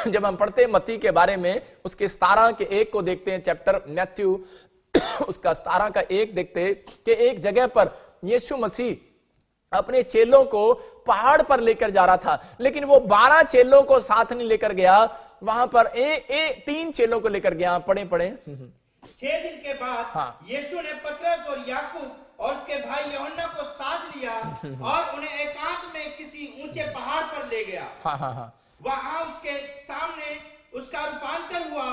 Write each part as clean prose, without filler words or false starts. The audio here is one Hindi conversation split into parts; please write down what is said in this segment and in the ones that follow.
जब हम पढ़ते हैं मत्ती के बारे में, उसके 17 के 1 को देखते हैं, चैप्टर मैथ्यू उसका 17 का 1 देखते हैं कि एक जगह पर यीशु मसीह अपने चेलों को पहाड़ पर लेकर जा रहा था, लेकिन वो 12 चेलों को साथ नहीं लेकर गया, वहां पर 3 चेलों को लेकर गया। पढ़े 6 दिन के बाद हाँ। यीशु ने पतरस और याकूब और उसके भाई यूहन्ना को साथ लिया और उन्हें एकांत में किसी ऊंचे पहाड़ पर ले गया। हाँ। वहां उसके सामने उसका रूपांतर हुआ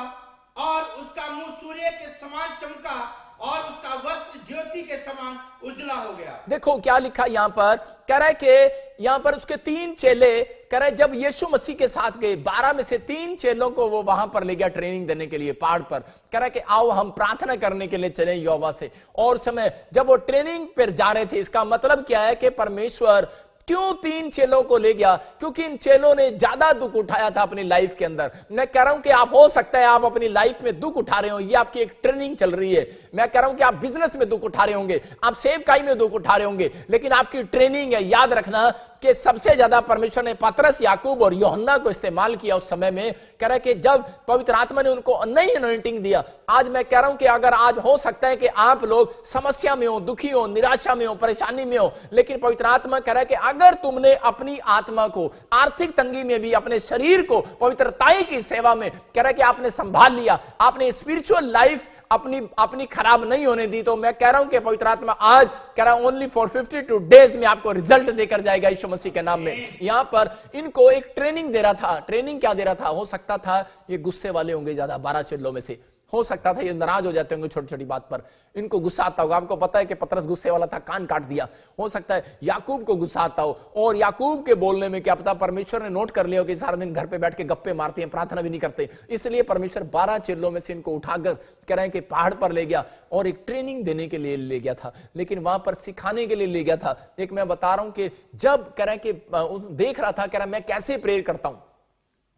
और उसका मुंह सूर्य के समान चमका और उसका वस्त्र ज्योति के समान उजला हो गया। देखो क्या लिखा यहां पर, कह रहा है कि यहां पर उसके 3 चेले, कह रहा है जब यीशु मसीह के साथ गए, 12 में से 3 चेलों को वो वहां पर ले गया ट्रेनिंग देने के लिए पहाड़ पर। कह रहा है कि आओ हम प्रार्थना करने के लिए चले यहोवा से। और समय जब वो ट्रेनिंग पर जा रहे थे, इसका मतलब क्या है कि परमेश्वर क्यों 3 चेलों को ले गया? क्योंकि इन चेलों ने ज्यादा दुख उठाया था अपनी लाइफ के अंदर। मैं कह रहा हूं कि आप, हो सकता है आप अपनी लाइफ में दुख उठा रहे हो, ये आपकी एक ट्रेनिंग चल रही है। मैं कह रहा हूं कि आप बिजनेस में दुख उठा रहे होंगे, आप सेवकाई में दुख उठा रहे होंगे, लेकिन आपकी ट्रेनिंग है। याद रखना कि सबसे ज्यादा परमेश्वर ने पतरस, याकूब और यूहन्ना को इस्तेमाल किया उस समय में। कह रहा है कि जब पवित्र आत्मा ने उनको नई अनॉइंटिंग दिया। आज मैं कह रहा हूं कि अगर आज हो सकता है कि आप लोग समस्या में हो, दुखी हो, निराशा में हो, परेशानी में हो, लेकिन पवित्र आत्मा कह रहा है कि अगर तुमने अपनी आत्मा को आर्थिक तंगी में भी, अपने शरीर को पवित्रताई की सेवा में, कह रहा है कि आपने संभाल लिया, आपने स्पिरिचुअल लाइफ अपनी खराब नहीं होने दी, तो मैं कह रहा हूं कि पवित्र आत्मा आज कह रहा हूं ओनली फॉर 52 डेज में आपको रिजल्ट देकर जाएगा यीशु मसीह के नाम में। यहां पर इनको एक ट्रेनिंग दे रहा था। ट्रेनिंग क्या दे रहा था? हो सकता था ये गुस्से वाले होंगे ज्यादा, 12 चेलों में से हो सकता था ये नाराज हो जाते होंगे छोटी छोटी बात पर, इनको गुस्सा आता होगा। आपको पता है कि पतरस गुस्से वाला था, कान काट दिया। हो सकता है याकूब को गुस्सा आता हो, और याकूब के बोलने में क्या पता परमेश्वर ने नोट कर लिया हो कि सारा दिन घर पे बैठ के गप्पे मारते हैं, प्रार्थना भी नहीं करते, इसलिए परमेश्वर 12 चेलों में से इनको उठाकर कह रहे हैं कि पहाड़ पर ले गया और एक ट्रेनिंग देने के लिए ले गया था, लेकिन वहां पर सिखाने के लिए ले गया था। एक मैं बता रहा हूं कि जब कह रहे हैं कि देख रहा था, कह रहा मैं कैसे प्रेयर करता हूं,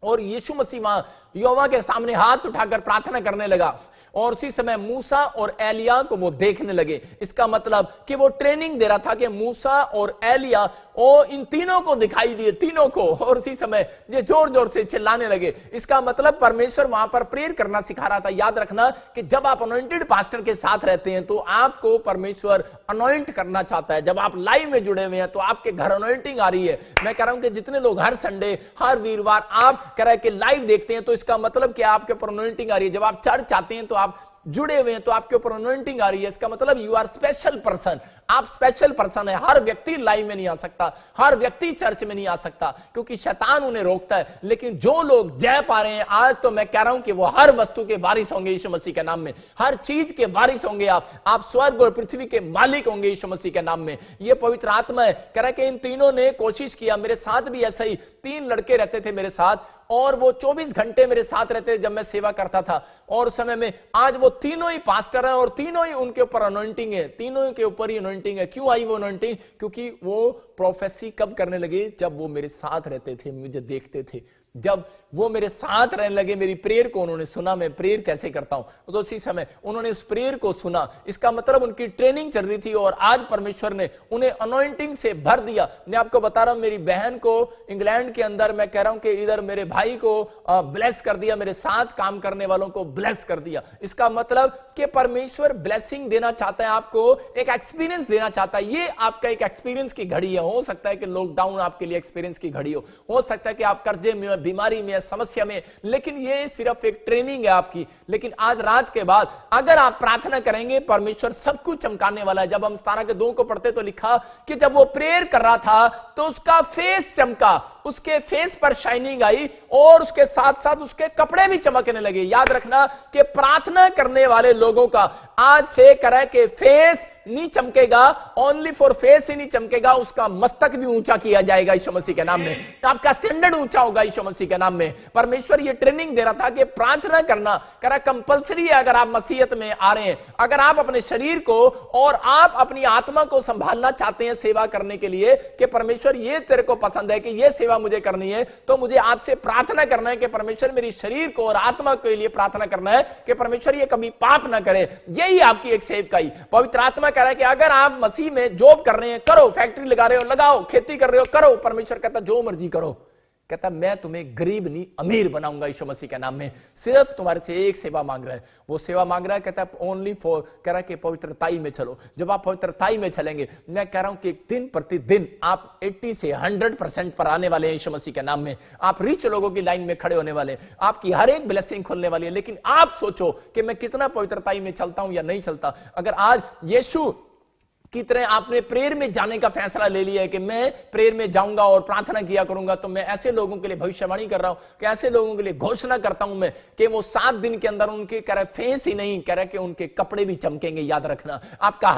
और यीशु मसीह वहां यहोवा के सामने हाथ उठाकर प्रार्थना करने लगा, और उसी समय मूसा और एलिया को वो देखने लगे। इसका मतलब कि वो ट्रेनिंग दे रहा था कि मूसा और एलिया और इन तीनों को दिखाई दिए, तीनों को, और उसी समय ये जोर जोर से चिल्लाने लगे। इसका मतलब परमेश्वर वहां पर प्रेयर करना सिखा रहा था। याद रखना कि जब आप अनॉइंटेड पास्टर के साथ रहते हैं तो आपको परमेश्वर अनॉइंट करना चाहता है। जब आप लाइव में जुड़े हुए हैं तो आपके घर अनॉइंटिंग आ रही है। मैं कह रहा हूं कि जितने लोग हर संडे, हर वीरवार आप कह रहे हैं कि लाइव देखते हैं, तो इसका मतलब क्या? आपके ऊपर अनॉइंटिंग आ रही है। जब आप चर्च आते हैं तो आप जुड़े हुए हैं तो आपके ऊपर अनॉइंटिंग आ रही है। इसका मतलब यू आर स्पेशल पर्सन, आप स्पेशल पर्सन है। हर व्यक्ति लाइव में नहीं आ सकता, हर व्यक्ति चर्च में नहीं आ सकता, क्योंकि शैतान उन्हें रोकता है। लेकिन जो लोग जय पा रहे हैं आज, तो मैं कह रहा हूं कि वो हर वस्तु के वारिस होंगे यीशु मसीह के नाम में, हर चीज के वारिस होंगे। आप स्वर्ग और पृथ्वी के मालिक होंगे यीशु मसीह के नाम में। ये पवित्र आत्मा है। कह रहा है कि इन तीनों ने कोशिश किया, मेरे साथ भी ऐसा ही 3 लड़के रहते थे मेरे साथ, और वो 24 घंटे मेरे साथ रहते जब मैं सेवा करता था। और उस समय में आज वो तीनों ही पास्टर हैं और तीनों ही उनके ऊपर अनॉइंटिंग है, तीनों के ऊपर ही अनॉइंटिंग है। क्यों आई वो अनॉइंटिंग? क्योंकि वो प्रोफेसी कब करने लगे? जब वो मेरे साथ रहते थे, मुझे देखते थे। जब वो मेरे साथ रहने लगे, मेरी प्रेयर को उन्होंने सुना, मैं प्रेयर कैसे करता हूं, तो उसी समय उन्होंने उस प्रेयर को सुना। इसका मतलब उनकी ट्रेनिंग चल रही थी, और आज परमेश्वर ने उन्हें अनॉइंटिंग से भर दिया। मैं आपको बता रहा हूं, मेरी बहन को इंग्लैंड के अंदर, मैं कह रहा हूं कि इधर मेरे भाई को ब्लेस कर दिया, मेरे साथ काम करने वालों को ब्लेस कर दिया। इसका मतलब कि परमेश्वर ब्लेसिंग देना चाहता है, आपको एक एक्सपीरियंस देना चाहता है। ये आपका एक एक्सपीरियंस की घड़ी है। हो सकता है कि लॉकडाउन आपके लिए एक्सपीरियंस की घड़ी हो सकता है कि आप कर्जे में, बीमारी में, समस्या में, लेकिन ये सिर्फ एक ट्रेनिंग है आपकी। लेकिन आज रात के बाद अगर आप प्रार्थना करेंगे, परमेश्वर सब कुछ चमकाने वाला है। जब हम 17 के 2 को पढ़ते तो लिखा कि जब वो प्रेयर कर रहा था तो उसका फेस चमका, उसके फेस पर शाइनिंग आई, और उसके साथ साथ उसके कपड़े भी चमकने लगे। याद रखना कि प्रार्थना करने वाले लोगों का आज से करे कि फेस नहीं चमकेगा, ओनली फॉर फेस ही नहीं चमकेगा, उसका मस्तक भी ऊंचा किया जाएगा यीशु मसीह के नाम में। आपका स्टैंडर्ड ऊंचा होगा यीशु मसीह के नाम में। परमेश्वर ये ट्रेनिंग दे रहा था कि प्रार्थना करना करा कंपलसरी है। अगर आप मसीहत में आ रहे हैं, अगर आप अपने शरीर को और आप अपनी आत्मा को संभालना चाहते हैं सेवा करने के लिए, कि परमेश्वर ये तेरे को पसंद है कि ये सेवा मुझे करनी है, तो मुझे आपसे प्रार्थना करना है कि परमेश्वर मेरी शरीर को और आत्मा के लिए प्रार्थना करना है कि परमेश्वर ये कभी पाप ना करे। यही आपकी एक सेवकाई। पवित्र आत्मा कह रहा है कि अगर आप मसीह में जॉब कर रहे हैं, करो, फैक्ट्री लगा रहे हो लगाओ, खेती कर रहे हो करो, परमेश्वर कहता जो मर्जी करो। कहता मैं तुम्हें गरीब नहीं अमीर बनाऊंगा यीशु मसीह के नाम में। सिर्फ तुम्हारे से एक सेवा मांग रहा है, वो सेवा मांग रहा है, कहता है ओनली फॉर, कह रहा है कि पवित्रताई में चलो। जब आप पवित्रताई में चलेंगे, मैं कह रहा हूं कि दिन प्रतिदिन आप 80 से 100% पर आने वाले हैं यीशु मसीह के नाम में। आप रिच लोगों की लाइन में खड़े होने वाले हैं, आपकी हर एक ब्लेसिंग खुलने वाली है। लेकिन आप सोचो कि मैं कितना पवित्रताई में चलता हूं या नहीं चलता। अगर आज यीशु की तरह आपने प्रेयर में जाने का फैसला ले लिया है कि मैं प्रेयर में जाऊंगा और प्रार्थना किया करूंगा, तो मैं ऐसे लोगों के लिए भविष्यवाणी कर रहा हूं कि ऐसे लोगों के लिए घोषणा करता हूं मैं कि वो 7 दिन के अंदर उनके कह रहे फेस ही नहीं, कह रहे कि उनके कपड़े भी चमकेंगे। याद रखना, आपका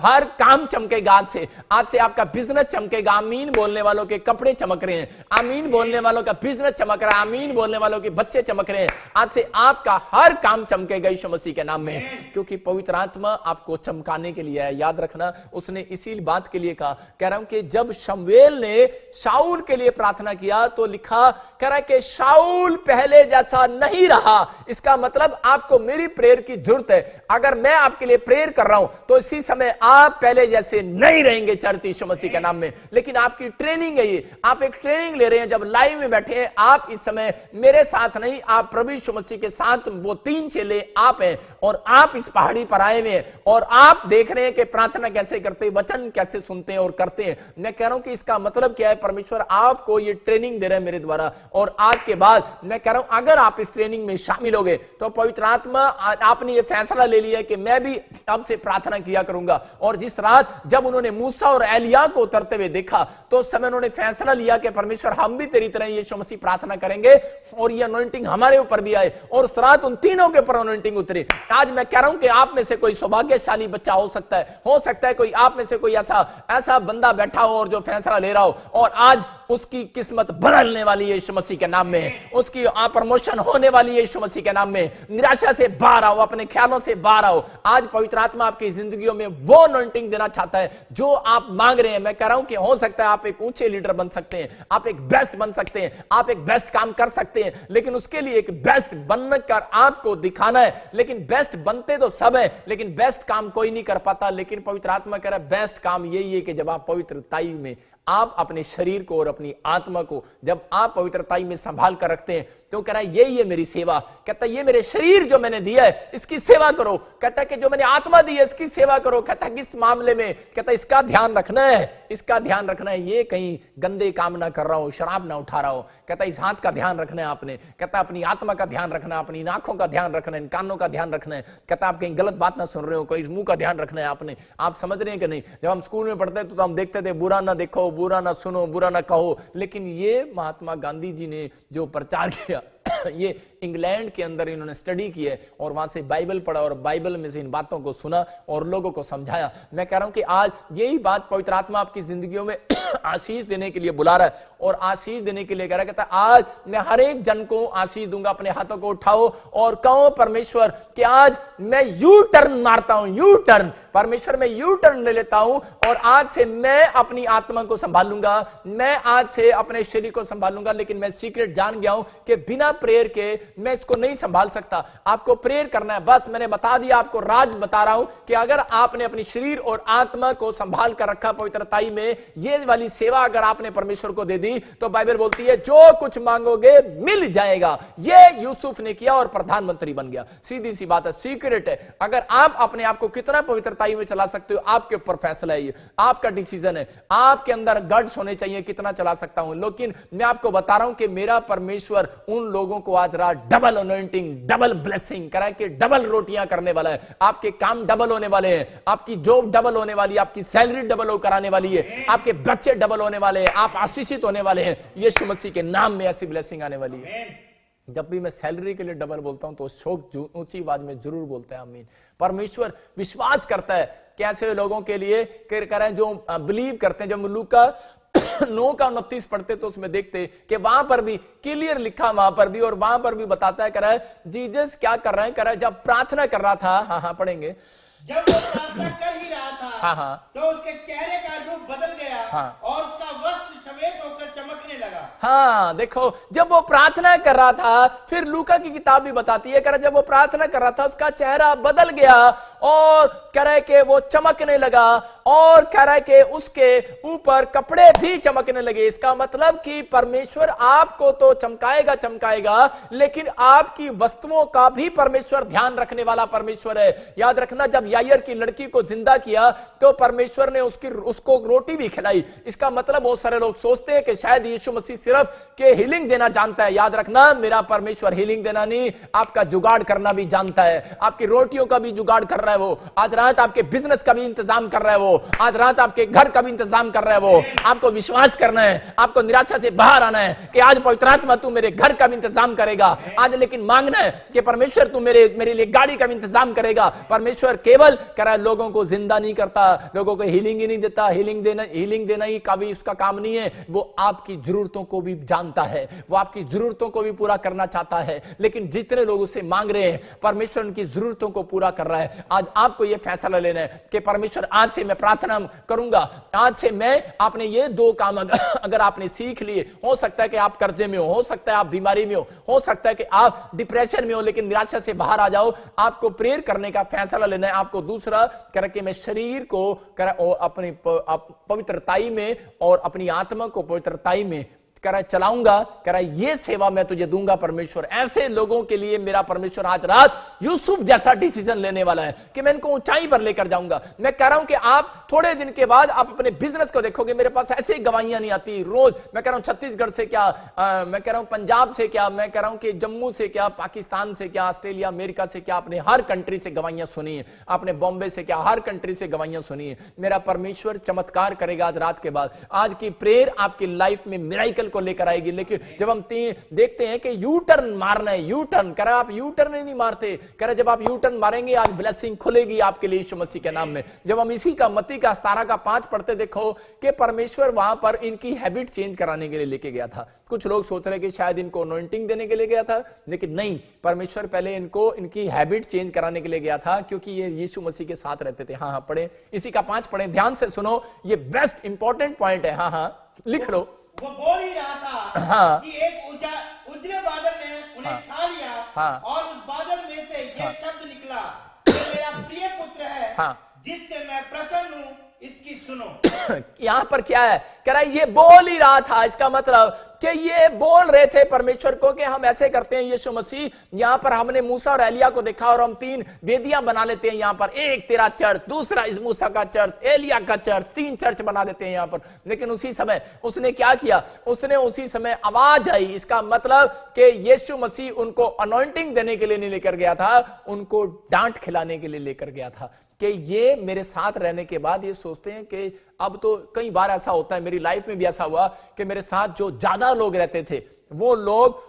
हर काम चमकेगा। आज से आपका बिजनेस चमकेगा। आमीन बोलने वालों के कपड़े चमक रहे हैं, आमीन बोलने वालों का बिजनेस चमक रहा है, आमीन बोलने वालों के बच्चे चमक रहे हैं। आज से आपका हर काम चमकेगा यीशु मसीह के नाम में, क्योंकि पवित्र आत्मा आपको चमकाने के लिए है। याद रखना, उसने इसी बात के लिए कहा, कह रहा हूं कि जब शमूएल ने शाऊल के लिए प्रार्थना किया तो लिखा, कह रहा है कि शाऊल पहले जैसा नहीं रहा। इसका मतलब आपको मेरी प्रेयर की जरूरत है। अगर मैं आपके लिए प्रेयर कर रहा हूं तो इसी समय आप पहले जैसे नहीं रहेंगे चर्च यीशु मसीह के नाम में। लेकिन आपकी ट्रेनिंग है ये, आप एक ट्रेनिंग ले रहे हैं। जब लाइव में बैठे हैं आप इस समय मेरे साथ नहीं, आप प्रभु यीशु मसीह के साथ, वो 3 चेले आप हैं और आप इस पहाड़ी पर आए हुए हैं और आप देख रहे हैं कि प्रार्थना कैसे करते, वचन कैसे सुनते हैं और करते हैं। मैं कह रहा हूं कि इसका मतलब क्या है, परमेश्वर आपको ये ट्रेनिंग दे रहे हैं मेरे द्वारा। और आज के बाद मैं कह रहा हूं अगर आप इस ट्रेनिंग में शामिल हो गए तो पवित्र आत्मा, आपने ये फैसला ले लिया कि मैं भी अब से प्रार्थना किया करूंगा। और जिस रात जब उन्होंने मूसा और एलिया को उतरते हुए देखा तो उस समय उन्होंने फैसला लिया कि परमेश्वर हम भी तेरी तरह यीशु मसीह प्रार्थना करेंगे और ये अनॉइंटिंग हमारे ऊपर भी आए। और उस रात उन तीनों के ऊपर अनॉइंटिंग उतरी। आज मैं कह रहा हूं कि आप में से कोई सौभाग्यशाली बच्चा हो सकता है कोई आप में से कोई ऐसा बंदा बैठा हो और जो फैसला ले रहा हो और आज उसकी किस्मत बदलने वाली है यीशु मसीह के नाम में, उसकी प्रमोशन होने वाली है यीशु मसीह के नाम में। निराशा से बाहर आओ, अपने ख्यालों से बाहर आओ। आज पवित्र आत्मा आपकी जिंदगियों में वो अनॉइंटिंग देना चाहता है जो आप मांग रहे हैं। मैं कह रहा हूं कि हो सकता है आप एक ऊंचे लीडर बन सकते हैं, आप एक बेस्ट बन सकते हैं, आप एक बेस्ट काम कर सकते हैं, लेकिन उसके लिए एक बेस्ट बनकर आपको दिखाना है। लेकिन बेस्ट बनते तो सब है, लेकिन बेस्ट काम कोई नहीं कर पाता। लेकिन पवित्र आत्मा कह रहा है बेस्ट काम यही है कि जब आप पवित्रताई में आप अपने शरीर को और अपनी आत्मा को जब आप पवित्रताई में संभाल कर रखते हैं तो कह रहा है यही है मेरी सेवा। कहता है ये मेरे शरीर जो मैंने दिया है इसकी सेवा करो। कहता है कि जो मैंने आत्मा दी है इसकी सेवा करो। कहता है किस मामले में, कहता है इसका ध्यान रखना है, इसका ध्यान रखना है, ये कहीं गंदे काम ना कर रहा हो, शराब ना उठा रहा हो। कहता है इस हाथ का ध्यान रखना है आपने। कहता है अपनी आत्मा का ध्यान रखना है, अपनी आंखों का ध्यान रखना है, इन कानों का ध्यान रखना है। कहता है आप कहीं गलत बात ना सुन रहे हो, कोई इस मुंह का ध्यान रखना है आपने। आप समझ रहे हैं कि नहीं? जब हम स्कूल में पढ़ते तो हम देखते थे बुरा ना देखो, बुरा ना सुनो, बुरा ना कहो। लेकिन ये महात्मा गांधी जी ने जो प्रचार किया ये इंग्लैंड के अंदर इन्होंने स्टडी की है और वहां से बाइबल पढ़ा और बाइबल में से इन बातों को सुना और लोगों को समझाया। मैं कह रहा हूं कि आज यही बात पवित्र आत्मा आपकी जिंदगियों में आशीष देने के लिए बुला रहा है और आशीष देने के लिए कह रहा है। कहता है आज मैं हर एक जन को आशीष दूंगा। अपने हाथों को उठाओ और कहो परमेश्वर कि आज मैं यू टर्न मारता हूं, यू टर्न। परमेश्वर मैं यू टर्न ले लेता हूं और आज से मैं अपनी आत्मा को संभालूंगा, मैं आज से अपने शरीर को संभालूंगा। लेकिन मैं सीक्रेट जान गया हूं कि बिना प्रेयर के मैं इसको नहीं संभाल सकता। आपको प्रेयर करना है, बस मैंने बता दिया, आपको राज बता रहा हूं कि अगर आपने अपनी शरीर और आत्मा को संभाल कर रखा पवित्रताई में, ये वाली सेवा अगर आपने परमेश्वर को दे दी तो बाइबल बोलती है जो कुछ मांगोगे मिल जाएगा। ये यूसुफ ने किया और प्रधानमंत्री बन गया। सीधी सी बात है, सीक्रेट है। अगर आप अपने आप को कितना पवित्रताई में चला सकते हो आपके ऊपर फैसला है, ये आपका डिसीजन है। आपके अंदर गट्स होने चाहिए कितना चला सकता हूं। लेकिन मैं आपको बता रहा हूं कि मेरा परमेश्वर उन लोगों को आज रात डबल अनॉइंटिंग, डबल ब्लेसिंग करा के डबल रोटियां करने वाला है। आपके काम डबल होने वाले हैं, आपकी जॉब डबल होने वाली है, आपकी सैलरी डबल हो कराने वाली है, आपके बच्चे डबल होने वाले हैं, आप आशीषित होने वाले हैं। यीशु मसीह के नाम में ऐसी ब्लेसिंग आने वाली है। जब भी मैं सैलरी के लिए डबल बोलता हूं तो शोक ऊंची आवाज में जरूर बोलते हैं आमीन। परमेश्वर विश्वास करता है कैसे लोगों के लिए करें जो बिलीव करते हैं। जब लूका 9:29 पढ़ते तो उसमें देखते कि वहां पर भी क्लियर लिखा, वहां पर भी और वहां पर भी बताता है, कह रहा है जीसस क्या कर रहा है, कह रहा है जब प्रार्थना कर रहा था, हाँ पढ़ेंगे, जब वो प्रार्थना कर ही रहा था तो उसके चेहरे का रूप बदल गया और उसका वस्त्र सफेद होकर चमकने लगा। हाँ देखो, जब वो प्रार्थना कर रहा था, फिर लूका की किताब भी बताती है, जब वो प्रार्थना कर रहा था उसका चेहरा बदल गया और कह रहा है कि वो चमकने लगा और कह रहा है कि उसके ऊपर कपड़े भी चमकने लगे। इसका मतलब कि परमेश्वर आपको तो चमकाएगा, लेकिन आपकी वस्तुओं का भी परमेश्वर ध्यान रखने वाला परमेश्वर है। याद रखना, जब यायर की लड़की को जिंदा किया तो परमेश्वर ने उसको रोटी भी खिलाई। इसका मतलब बहुत सारे लोग सोचते हैं कि शायद यीशु मसीह सिर्फ के हीलिंग देना जानता है। याद रखना, मेरा परमेश्वर हीलिंग देना नहीं, आपका जुगाड़ करना भी जानता है। आपकी रोटियों का भी जुगाड़ कर रहा है वो। आज रात आपके बिजनेस का भी इंतजाम कर रहा है वो। आज रात आपके घर का भी इंतजाम कर रहा है वो। आपको विश्वास करना है, आपको निराशा से बाहर आना है कि आज पवित्र आत्मा तू मेरे घर का भी इंतजाम करेगा। आज लेकिन मांगना है कि परमेश्वर तू मेरे लिए गाड़ी का भी इंतजाम करेगा। परमेश्वर केवल कह रहा है लोगों को जिंदा नहीं करता, लोगों को हीलिंग ही नहीं देता। हीलिंग देना ही का भी उसका काम नहीं है। वो आपकी जरूरतों को भी जानता है, वो आपकी जरूरतों को भी पूरा करना चाहता है। लेकिन जितने लोग उससे मांग रहे हैं, परमेश्वर उनकी जरूरतों को पूरा कर रहा है। आज आपको यह फैसला लेना है कि परमेश्वर आज से मैं प्रार्थना करूंगा, आज से मैं आपने ये दो काम अगर आपने सीख लिए, हो सकता है कि आप कर्जे में हो सकता है आप बीमारी में हो सकता है कि आप डिप्रेशन में हो, लेकिन निराशा से बाहर आ जाओ। आपको प्रेयर करने का फैसला लेना है। आपको दूसरा करके मैं शरीर को अपनी पवित्रताई में और अपनी आत्मा को पवित्रताई में चलाऊंगा। कह रहा ये सेवा मैं तुझे दूंगा परमेश्वर। ऐसे लोगों के लिए मेरा परमेश्वर आज रात यूसुफ जैसा डिसीजन लेने वाला है कि मैं इनको ऊंचाई पर लेकर जाऊंगा। मैं कह रहा हूं कि आप थोड़े दिन के बाद आप अपने बिजनेस को देखोगे। मेरे पास ऐसी गवाहियां नहीं आती रोज। मैं कह रहा हूं छत्तीसगढ़ से क्या, मैं कह रहा हूं पंजाब से क्या, मैं कह रहा हूं कि जम्मू से क्या, पाकिस्तान से क्या, ऑस्ट्रेलिया अमेरिका से क्या, आपने हर कंट्री से गवाहियां सुनी है। आपने बॉम्बे से क्या, हर कंट्री से गवाहियां सुनी है। मेरा परमेश्वर चमत्कार करेगा आज रात के बाद। आज की प्रेयर आपकी लाइफ में मिराइकल को लेकर आएगी। लेकिन जब हम देखते हैं कि यू टर्न मारना है, यू टर्न कर आप यू टर्न नहीं मारते। कह रहे जब आप यू टर्न मारेंगे आज ब्लेसिंग खुलेगी आपके लिए यीशु मसीह के नाम में। जब हम इसी का मत्ती का 17:5 पढ़ते देखो कि परमेश्वर वहां पर इनकी हैबिट चेंज कराने के लिए लेके गया था। कुछ लोग सोच रहे कि शायद इनको अनॉइंटिंग देने के लिए गया था, लेकिन नहीं, परमेश्वर पहले इनको इनकी हैबिट चेंज कराने के लिए गया था, क्योंकि ये यीशु मसीह के साथ रहते थे। हाँ पढ़े, इसी का 5 पढ़े, ध्यान से सुनो, ये बेस्ट इंपॉर्टेंट पॉइंट है। हाँ लिख लो। वो बोल ही रहा था हाँ। कि एक उजले बादल ने उन्हें छा लिया। हाँ। और उस बादल में से यह शब्द निकला, ये मेरा प्रिय पुत्र है। हाँ। जिससे मैं प्रसन्न हूं, इसकी सुनो। यहां पर क्या है, कह रहा है ये बोल ही रहा था। इसका मतलब कि ये बोल रहे थे परमेश्वर को कि हम ऐसे करते हैं यीशु मसीह। यहां पर हमने मूसा और एलिया को देखा और हम 3 वेदियां बना लेते हैं। यहां पर एक तेरा चर्च, दूसरा इस मूसा का चर्च, एलिया का चर्च, 3 चर्च बना देते हैं यहां पर। लेकिन उसी समय उसने क्या किया, उसने उसी समय आवाज आई। इसका मतलब कि यीशु मसीह उनको अनॉइंटिंग देने के लिए नहीं लेकर गया था, उनको डांट खिलाने के लिए लेकर गया था। कि ये मेरे साथ रहने के बाद ये सोचते हैं कि अब तो कई बार ऐसा होता है, मेरी लाइफ में भी ऐसा हुआ कि मेरे साथ जो ज्यादा लोग रहते थे वो लोग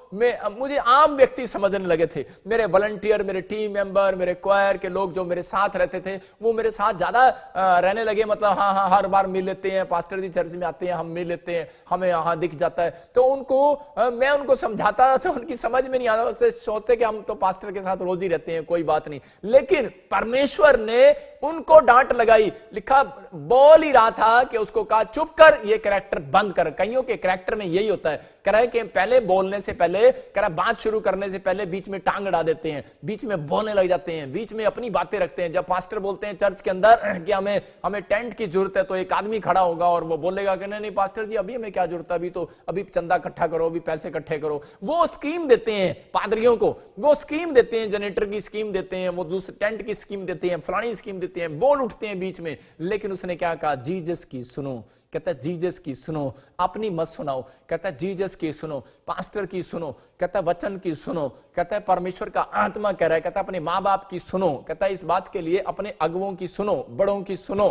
मुझे आम व्यक्ति समझने लगे थे। मेरे वॉलंटियर, मेरे टीम मेंबर, मेरे क्वायर के लोग जो मेरे साथ रहते थे वो मेरे साथ ज्यादा रहने लगे। मतलब हाँ हर बार मिल लेते हैं, पास्टर जी चर्च में आते हैं, हम मिल लेते हैं, हमें यहाँ दिख जाता है। तो मैं उनको समझाता तो उनकी समझ में नहीं आता, सोचते कि हम तो पास्टर के साथ रोज ही रहते हैं, कोई बात नहीं। लेकिन परमेश्वर ने उनको डांट लगाई। लिखा बोल ही रहा था कि उसको कहा चुप कर, ये कैरेक्टर बंद कर। कईयों के कैरेक्टर में यही होता है, कह रहा है कि पहले बोलने से पहले, कह रहा बात शुरू करने से पहले बीच में टांग अड़ा देते हैं, बीच में बोलने लग जाते हैं, बीच में अपनी बातें रखते हैं। जब पास्टर बोलते हैं चर्च के अंदर कि हमें टेंट की जरूरत है, तो एक आदमी खड़ा होगा और वो बोलेगा कि नहीं पास्टर जी अभी हमें क्या जरूरत है, अभी चंदा इकट्ठा करो, अभी पैसे इकट्ठे करो। वो स्कीम देते हैं पादरियों को, वो स्कीम देते हैं, जनरेटर की स्कीम देते हैं, वो दूसरे टेंट की स्कीम देते हैं, फलानी स्कीम देते हैं, बोल उठते हैं बीच में। लेकिन उसने क्या कहा, जीसस की सुनो। कहता है जीसस की सुनो, अपनी मत सुनाओ। कहता है जीसस की सुनो, पास्टर की सुनो, कहता है वचन की सुनो, कहता है परमेश्वर का आत्मा कह रहा है, कहता है अपने माँ बाप की सुनो, कहता है इस बात के लिए अपने अगुवों की सुनो, बड़ों की सुनो।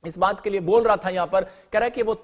इस बात के लिए बोल रहा था यहां पर, कह रहा है कि वो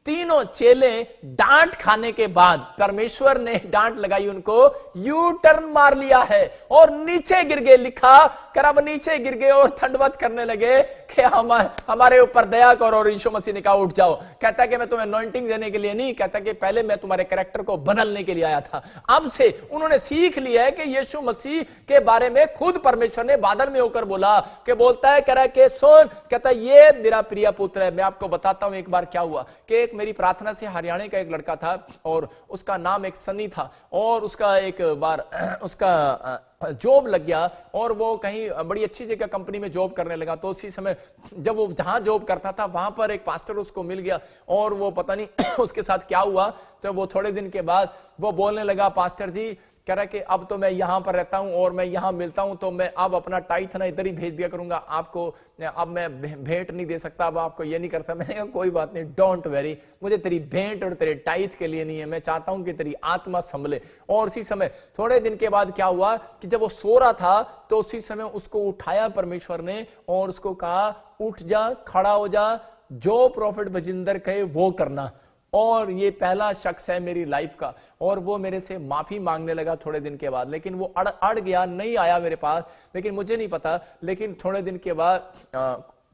तीनों चेले डांट खाने के बाद परमेश्वर ने डांट लगाई, उनको यू टर्न मार लिया है और नीचे गिर गए। लिखा कर अब नीचे गिर गए और दंडवत करने लगे कि हमारे ऊपर दया करो। और यीशु मसीह ने कहा उठ जाओ। कहता कि मैं तुम्हें अनॉइंटिंग देने के लिए नहीं, कहता कि पहले मैं तुम्हारे कैरेक्टर को बदलने के लिए आया था। अब से उन्होंने सीख लिया है कि यीशु मसीह के बारे में खुद परमेश्वर ने बादल में होकर बोला कि बोलता है, कह रहा है कि सुन, कहता ये मेरा प्रिय पुत्र है। मैं आपको बताता हूं एक बार क्या हुआ कि एक मेरी प्रार्थना से हरियाणा का एक लड़का था और उसका नाम एक सनी था और उसका एक बार उसका जॉब लग गया और वो कहीं बड़ी अच्छी जगह कंपनी में जॉब करने लगा। तो उसी समय जब वो जहां जॉब करता था वहां पर एक पास्टर उसको मिल गया और वो पता नहीं उसके साथ क्या हुआ, तो वो थोड़े दिन के बाद वो बोलने लगा, पास्टर जी कह रहा है कि अब तो मैं यहां पर रहता हूं और मैं यहां मिलता हूं तो मैं अब अपना टाइथ ना इधर ही भेज दिया करूंगा आपको, अब मैं भेंट नहीं दे सकता, अब आपको ये नहीं कर सकता। मैंने कहा कोई बात नहीं, डोंट वेरी, मुझे तेरी भेंट और तेरे टाइथ के लिए नहीं है, मैं चाहता हूं कि तेरी आत्मा संभले। और उसी समय थोड़े दिन के बाद क्या हुआ कि जब वो सो रहा था तो उसी समय उसको उठाया परमेश्वर ने और उसको कहा उठ जा, खड़ा हो जा, जो प्रॉफिट बजिंदर कहे वो करना। और ये पहला शख्स है मेरी लाइफ का। और वो मेरे से माफी मांगने लगा थोड़े दिन के बाद, लेकिन वो अड़ गया, नहीं आया मेरे पास, लेकिन मुझे नहीं पता। लेकिन थोड़े दिन के बाद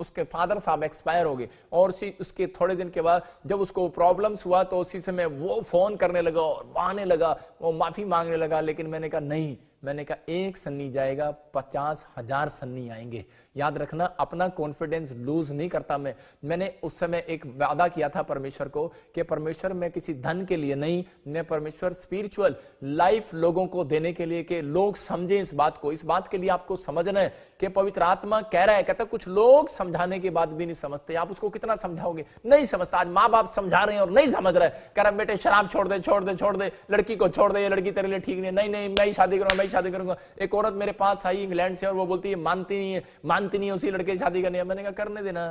उसके फादर साहब एक्सपायर हो गए और उसके थोड़े दिन के बाद जब उसको प्रॉब्लम्स हुआ तो उसी समय वो फोन करने लगा और बहाने लगा, वो माफी मांगने लगा। लेकिन मैंने कहा नहीं, मैंने कहा एक सन्नी जाएगा 50,000 सन्नी आएंगे। याद रखना, अपना कॉन्फिडेंस लूज नहीं करता मैंने उस समय एक वादा किया था परमेश्वर को कि परमेश्वर मैं किसी धन के लिए नहीं, मैं परमेश्वर स्पिरिचुअल लाइफ लोगों को देने के लिए, कि लोग समझें इस बात को। इस बात के लिए आपको समझना है कि पवित्र आत्मा कह रहा है, कहता कुछ लोग समझाने के बाद भी नहीं समझते। आप उसको कितना समझाओगे, नहीं समझता। आज माँ बाप समझा रहे हैं और नहीं समझ रहे, कह रहा बेटे शराब छोड़ दे, छोड़ दे, छोड़ दे, लड़की को छोड़ दे, ये लड़की तेरे लिए ठीक नहीं है, नहीं मैं ही शादी करूंगा, मैं ही शादी करूंगा। एक औरत मेरे पास आई इंग्लैंड से और वो बोलती है मानती नहीं है उसी लड़के से शादी करनी है। मैंने कहा करने देना,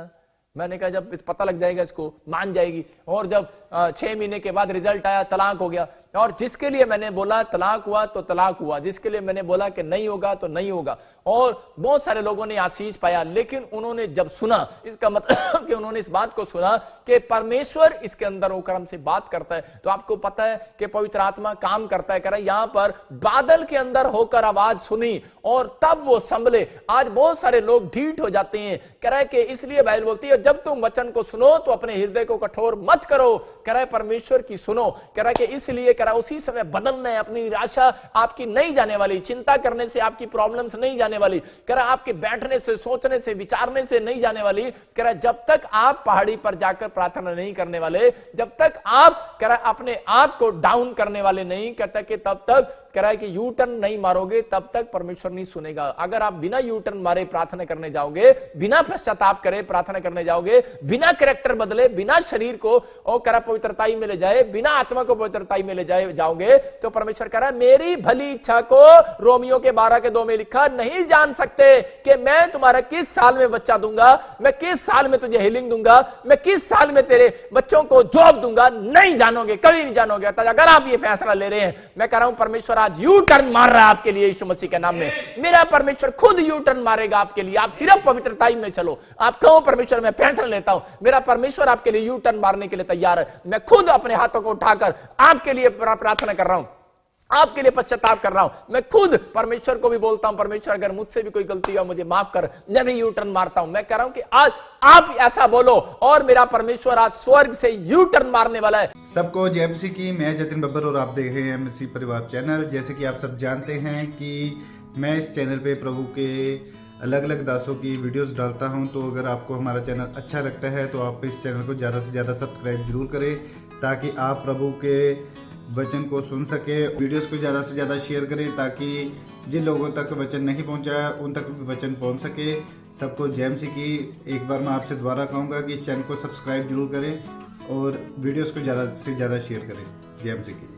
मैंने कहा जब पता लग जाएगा इसको मान जाएगी। और जब 6 महीने के बाद रिजल्ट आया, तलाक हो गया। और जिसके लिए मैंने बोला तलाक हुआ तो तलाक हुआ, जिसके लिए मैंने बोला कि नहीं होगा तो नहीं होगा। और बहुत सारे लोगों ने आशीष पाया, लेकिन उन्होंने जब सुना, इसका मतलब कि उन्होंने इस बात को सुना कि परमेश्वर इसके अंदर होकर हमसे बात करता है। तो आपको पता है कि पवित्र आत्मा काम करता है। कह रहा है यहां पर बादल के अंदर होकर आवाज सुनी और तब वो संभले। आज बहुत सारे लोग ढीठ हो जाते हैं। कह रहा है कि इसलिए बाइबल बोलती है जब तुम वचन को सुनो तो अपने हृदय को कठोर मत करो। कह रहा है परमेश्वर की सुनो। कह रहा है कि इसलिए उसी समय बदलना है। अपनी निराशा आपकी नहीं जाने वाली, चिंता करने से आपकी प्रॉब्लम्स नहीं जाने वाली, कह रहा आपके बैठने से, सोचने से, विचारने से नहीं जाने वाली। कह रहा जब तक आप पहाड़ी पर जाकर प्रार्थना नहीं करने वाले, जब तक आप कह रहा अपने आप को डाउन करने वाले नहीं, कहता कि तब तक कह रहा है कि यू टर्न नहीं मारोगे तब तक परमेश्वर नहीं सुनेगा। अगर आप बिना यू टर्न मारे प्रार्थना करने जाओगे, बिना पश्चाताप करे प्रार्थना करने जाओगे, बिना कैरेक्टर बदले, बिना शरीर को और कह रहा पवित्रताई में ले जाए, बिना आत्मा को पवित्रताई में ले जाओगे, तो परमेश्वर कह रहा है मेरी भली इच्छा को रोमियो के 12:2 में लिखा नहीं जान सकते कि मैं तुम्हारा किस साल में बच्चा दूंगा, मैं किस साल में तुझे हीलिंग दूंगा, मैं किस साल में तेरे बच्चों को जॉब दूंगा। नहीं जानोगे, कभी नहीं जानोगे। अगर आप ये फैसला ले रहे हैं, मैं कह रहा हूं परमेश्वर आज यू टर्न मार रहा है आपके लिए यीशु मसीह के नाम में। मेरा परमेश्वर खुद यू टर्न मारेगा आपके लिए। आप सिर्फ पवित्रताई में चलो। आप कहो परमेश्वर मैं फैसला लेता हूं, मेरा परमेश्वर आपके लिए यू टर्न मारने के लिए तैयार है। मैं खुद अपने हाथों को उठाकर आपके लिए प्रार्थना कर रहा हूं, आपके लिए पश्चाताप कर रहा हूं। मैं खुद परमेश्वर को भी बोलता हूं परमेश्वर अगर मुझसे भी कोई गलती हो मुझे माफ कर, मैं भी यू टर्न मारता हूं। मैं कह रहा हूं कि आज आप ऐसा बोलो और मेरा परमेश्वर आज स्वर्ग से यू टर्न मारने वाला है। सबको जय मसीह की। मैं जतिन बब्बर और आप देख रहे हैं मसीह परिवार चैनल। जैसे कि आप सब जानते हैं कि मैं इस चैनल पे प्रभु के अलग अलग दासों की वीडियोस डालता हूं, तो अगर आपको हमारा चैनल अच्छा लगता है तो आप इस चैनल को ज़्यादा से ज़्यादा सब्सक्राइब जरूर करें ताकि आप प्रभु के वचन को सुन सके। वीडियोस को ज़्यादा से ज़्यादा शेयर करें ताकि जिन लोगों तक वचन नहीं पहुंचा उन तक भी वचन पहुंच सके। सबको जय मसीह की। एक बार मैं आपसे दोबारा कहूँगा कि इस चैनल को सब्सक्राइब जरूर करें और वीडियोस को ज़्यादा से ज़्यादा शेयर करें। जय मसीह की।